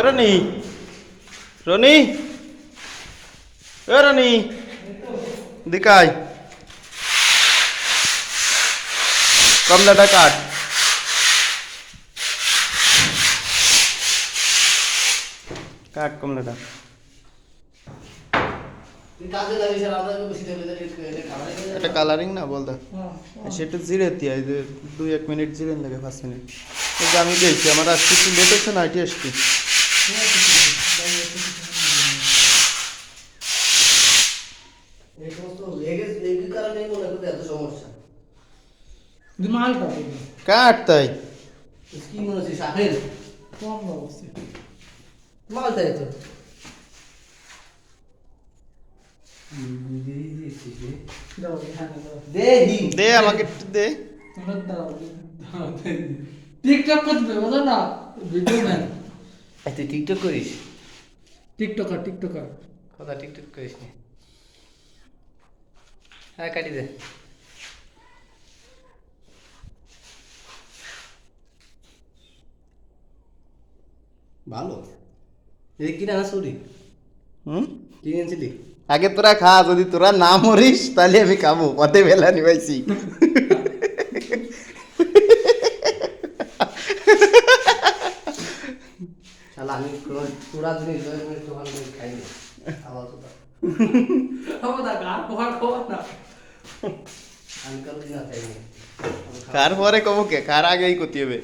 রনি রনি রনি দিকাই কমলাটা কাট কাট কমলাটা এটা কালারিং না বলতো সেটা জিরে দিয়া এই যে 2-1 মিনিট জিরেন লাগে 5 মিনিট এই যে আমি দেখছি আমার আজকে একটু লেট হচ্ছে না এটি আসছি কাট তাই দে আমাকে একটু দে টিকটক করতে বলো না ভিডিও ম্যান তুই টিকটক করিস টিকটকার কথা টিকটক করিস নি হ্যাঁ কাটি দে ভালো এই কি রান্না সরি কি এনেছিলি আগে তোরা খা যদি তোরা না মরিস তাহলে আমি খাবো পথে বেলা নিবাইছি শালা আমি পুরা জিনিস দোকান করে খাই না আবার তো আমি কারো দিন খাই না কার পরে কমকে কার আগেই করতে হবে